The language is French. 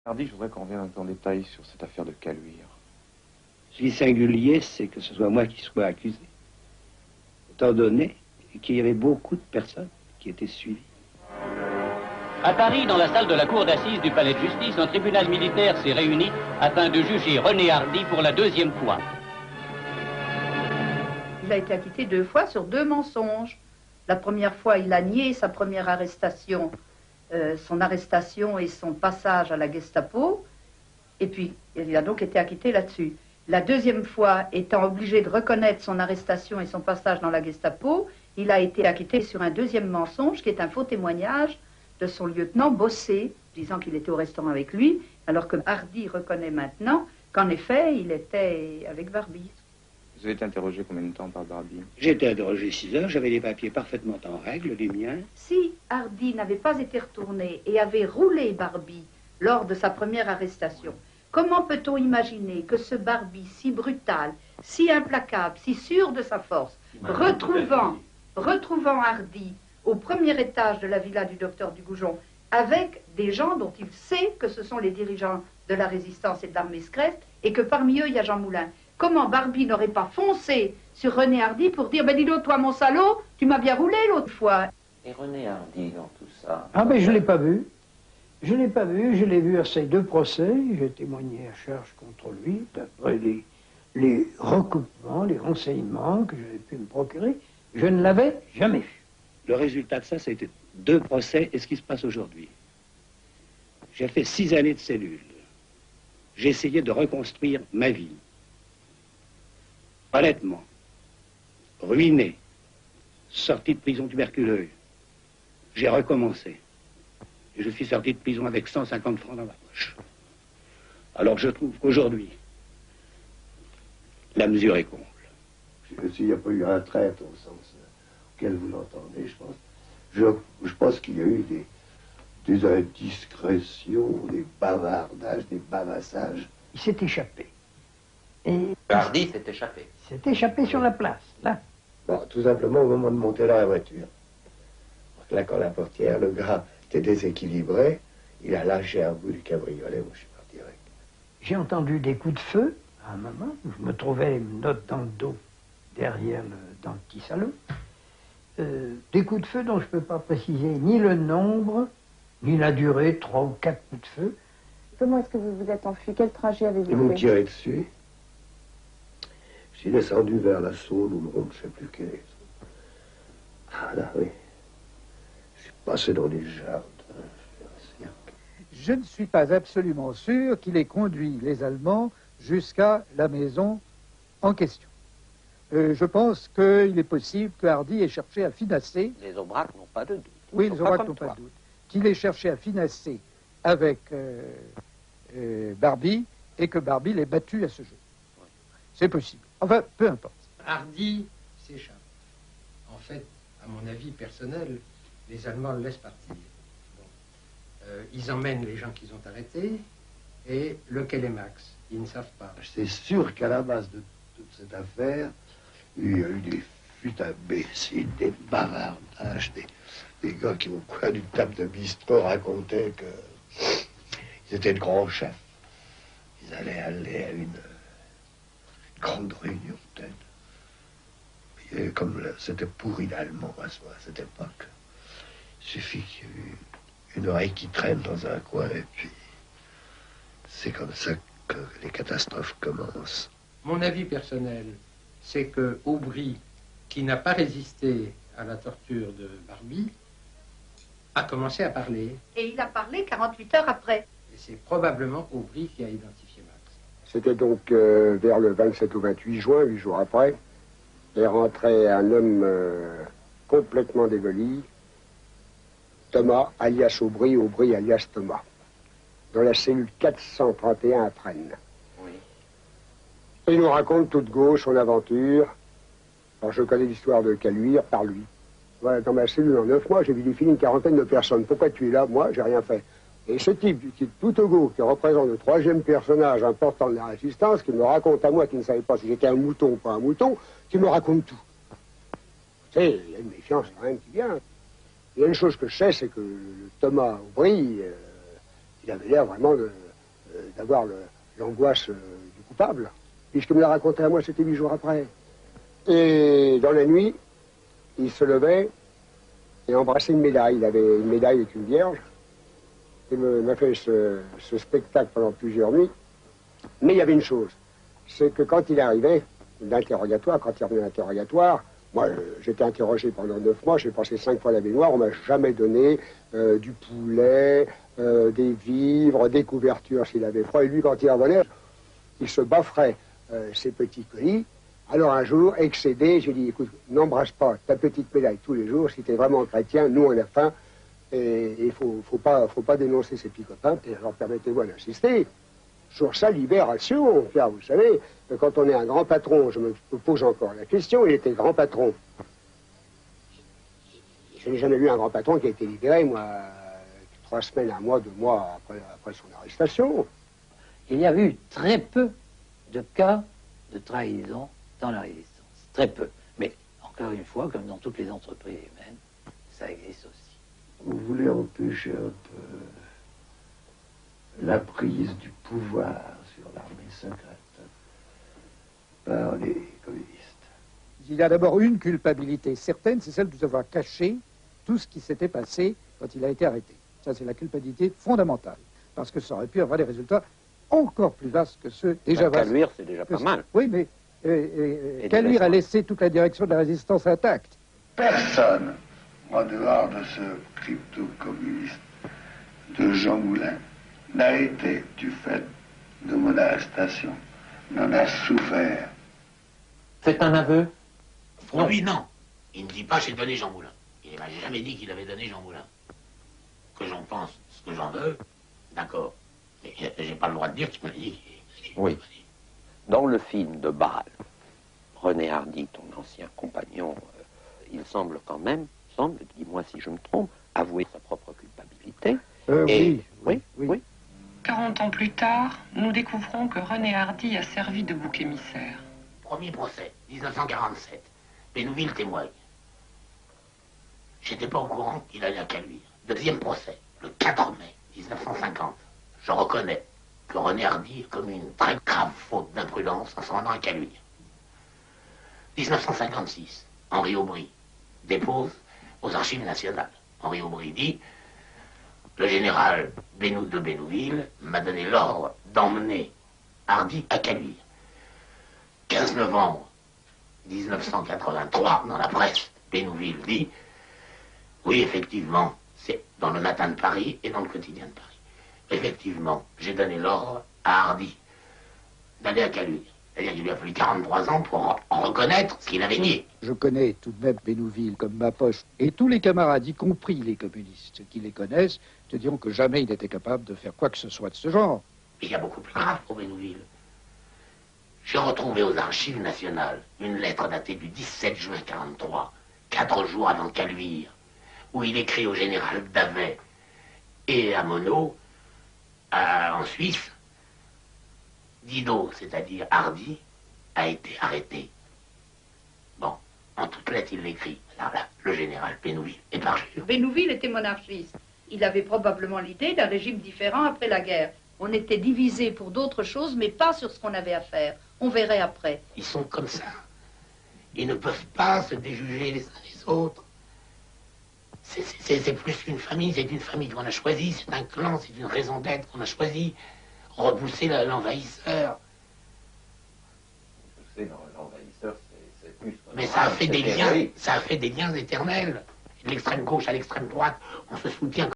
Hardy, je voudrais qu'on revienne un peu en détail sur cette affaire de Caluire. Ce qui est singulier, c'est que ce soit moi qui sois accusé. Étant donné qu'il y avait beaucoup de personnes qui étaient suivies. À Paris, dans la salle de la cour d'assises du palais de justice, un tribunal militaire s'est réuni afin de juger René Hardy pour la deuxième fois. Il a été acquitté 2 fois sur 2 mensonges. La première fois, il a nié sa première arrestation, son arrestation et son passage à la Gestapo. Et puis, il a donc été acquitté là-dessus. La deuxième fois, étant obligé de reconnaître son arrestation et son passage dans la Gestapo, il a été acquitté sur un deuxième mensonge, qui est un faux témoignage de son lieutenant Bossé, disant qu'il était au restaurant avec lui, alors que Hardy reconnaît maintenant qu'en effet, il était avec Barbie. Vous avez été interrogé combien de temps par Barbie? J'ai été interrogé 6 heures, j'avais les papiers parfaitement en règle, les miens. Si Hardy n'avait pas été retourné et avait roulé Barbie lors de sa première arrestation, comment peut-on imaginer que ce Barbie si brutal, si implacable, si sûr de sa force, retrouvant Hardy au premier étage de la villa du docteur Dugoujon, avec des gens dont il sait que ce sont les dirigeants de la résistance et de l'armée secrète, et que parmi eux, il y a Jean Moulin. Comment Barbie n'aurait pas foncé sur René Hardy pour dire « Ben dis donc, toi, mon salaud, tu m'as bien roulé l'autre fois ». Et René Hardy dans tout ça? Ah ben je ne l'ai pas vu. Je ne l'ai pas vu, je l'ai vu à ces 2 procès. J'ai témoigné à charge contre lui, d'après les recoupements, les renseignements que j'avais pu me procurer. Je ne l'avais jamais vu. Le résultat de ça, ça a été 2 procès et ce qui se passe aujourd'hui. J'ai fait 6 années de cellule. J'ai essayé de reconstruire ma vie. Honnêtement, ruiné, sorti de prison tuberculeuse, j'ai recommencé. Et je suis sorti de prison avec 150 francs dans ma poche. Alors je trouve qu'aujourd'hui, la mesure est comble. S'il n'y a pas eu un traître au sens auquel vous l'entendez, je pense qu'il y a eu des indiscrétions, des bavardages, des bavassages. Il s'est échappé. Et Hardy s'est échappé. il s'est échappé sur la place, là. Bon, tout simplement au moment de monter dans la voiture. En claquant la portière, le gars était déséquilibré, il a lâché un bout du cabriolet, moi je suis parti avec. J'ai entendu des coups de feu à un moment où je me trouvais une note dans le dos, dans le petit salon. Des coups de feu dont je ne peux pas préciser ni le nombre, ni la durée, 3 ou 4 coups de feu. Comment est-ce que vous vous êtes enfui? Quel trajet Ils avez-vous m'ont fait? tiré dessus. Je suis descendu vers la Saône ou je ne sais plus quelle est. Ah là, oui. Je suis passé dans les jardins. Je ne suis pas absolument sûr qu'il ait conduit les Allemands jusqu'à la maison en question. Je pense qu'il est possible que Hardy ait cherché à finasser... Les Aubrac n'ont pas de doute. Oui, les Aubrac n'ont pas de doute. Qu'il ait cherché à finasser avec Barbie et que Barbie l'ait battu à ce jeu. Oui. C'est possible. Enfin, peu importe. Hardy s'échappe. En fait, à mon avis personnel, les Allemands le laissent partir. Bon. Ils emmènent les gens qu'ils ont arrêtés et lequel est Max? Ils ne savent pas. C'est sûr qu'à la base de toute cette affaire, il y a eu des fuites imbéciles, des bavardages, des gars qui au coin d'une table de bistrot racontaient qu'ils étaient de grands chefs. Ils allaient aller à une grande réunion, peut-être. Et comme c'était pourri l'allemand à cette époque, il suffit qu'il y ait eu une oreille qui traîne dans un coin et puis c'est comme ça que les catastrophes commencent. Mon avis personnel, c'est que Aubry, qui n'a pas résisté à la torture de Barbie, a commencé à parler. Et il a parlé 48 heures après. Et c'est probablement Aubry qui a identifié Max. C'était donc vers le 27 ou 28 juin, 8 jours après, est rentré un homme complètement dégueulis, Thomas, alias Aubry, Aubry, alias Thomas, dans la cellule 431 à Fresnes. Oui. Et il nous raconte toute gauche son aventure. Alors je connais l'histoire de Caluire par lui. Voilà, dans ma cellule en 9 mois, j'ai vu défiler une quarantaine de personnes. Pourquoi tu es là? Moi, j'ai rien fait. Et ce type, qui est tout au go, qui représente le 3e personnage important de la résistance, qui me raconte à moi, qui ne savait pas si j'étais un mouton ou pas un mouton, qui me raconte tout. Tu sais, il y a une méfiance, rien qui vient. Il y a une chose que je sais, c'est que Thomas Aubry, il avait l'air vraiment d'avoir l'angoisse du coupable. Puisqu'il me l'a raconté à moi, c'était 8 jours après. Et dans la nuit, il se levait et embrassait une médaille. Il avait une médaille avec une vierge. Il m'a fait ce spectacle pendant plusieurs nuits. Mais il y avait une chose, c'est que quand il arrivait d'interrogatoire, quand il revenait d'interrogatoire, moi j'étais interrogé pendant 9 mois, j'ai passé 5 fois la baignoire, on m'a jamais donné du poulet, des vivres, des couvertures s'il avait froid. Et lui, quand il revenait, il se bafferait ses petits colis. Alors un jour, excédé, j'ai dit, écoute, n'embrasse pas ta petite médaille tous les jours, si tu es vraiment chrétien, nous on a faim, et il faut pas dénoncer ses petits copains. Et alors permettez-moi d'insister sur sa libération. Car vous savez, quand on est un grand patron, je me pose encore la question, il était grand patron. Je n'ai jamais vu un grand patron qui a été libéré, moi, 3 semaines, 1 mois, 2 mois après son arrestation. Il y a eu très peu de cas de trahison dans la résistance. Très peu. Mais, encore une fois, comme dans toutes les entreprises humaines, ça existe aussi. Vous voulez empêcher un peu la prise du pouvoir sur l'armée secrète par les communistes. Il y a d'abord une culpabilité certaine, c'est celle de nous avoir caché tout ce qui s'était passé quand il a été arrêté. Ça, c'est la culpabilité fondamentale, parce que ça aurait pu avoir des résultats encore plus vastes que ceux déjà vastes. Caluire, c'est déjà pas mal. Oui, mais Caluire a laissé toute la direction de la résistance intacte. Personne, en dehors de ce crypto-communiste de Jean Moulin, n'a été, du fait de mon arrestation, n'en a souffert. C'est un aveu? Pour lui, non. Il ne dit pas j'ai donné Jean Moulin. Il ne m'a jamais dit qu'il avait donné Jean Moulin. Que j'en pense ce que j'en veux, d'accord. Mais j'ai pas le droit de dire qu'il me l'a dit. Oui. Dans le film de Bâle, René Hardy, ton ancien compagnon, il semble quand même, dis-moi si je me trompe, avouer sa propre culpabilité. Oui. 40 ans plus tard, nous découvrons que René Hardy a servi de bouc émissaire. Premier procès, 1947. Bénouville témoigne. J'étais pas au courant qu'il allait à Caluire. Deuxième procès, le 4 mai 1950. Je reconnais que René Hardy a commis une très grave faute d'imprudence en se rendant à Caluire. 1956, Henri Aubry dépose aux Archives nationales. Henri Aubry dit: le général de Bénouville m'a donné l'ordre d'emmener Hardy à Caluire. 15 novembre 1983, dans la presse, Bénouville dit: oui, effectivement, c'est dans le Matin de Paris et dans le Quotidien de Paris. Effectivement, j'ai donné l'ordre à Hardy d'aller à Caluire. C'est-à-dire qu'il lui a fallu 43 ans pour reconnaître ce qu'il avait nié. Je connais tout de même Bénouville comme ma poche, et tous les camarades, y compris les communistes qui les connaissent, te diront que jamais il n'était capable de faire quoi que ce soit de ce genre. Mais il y a beaucoup plus grave pour Bénouville. J'ai retrouvé aux Archives nationales une lettre datée du 17 juin 1943, 4 jours avant Caluire, où il écrit au général Davet et à Monod, en Suisse: Didot, c'est-à-dire Hardy, a été arrêté. Bon, en toutes lettres, il l'écrit. Alors là, le général Bénouville est parjure. Bénouville était monarchiste. Il avait probablement l'idée d'un régime différent après la guerre. On était divisé pour d'autres choses, mais pas sur ce qu'on avait à faire. On verrait après. Ils sont comme ça. Ils ne peuvent pas se déjuger les uns les autres. C'est plus qu'une famille, c'est une famille qu'on a choisie, c'est un clan, c'est une raison d'être qu'on a choisie. Repousser l'envahisseur. L'envahisseur, c'est plus... Mais ça a fait des liens, ça a fait des liens éternels. De l'extrême gauche à l'extrême droite, on se soutient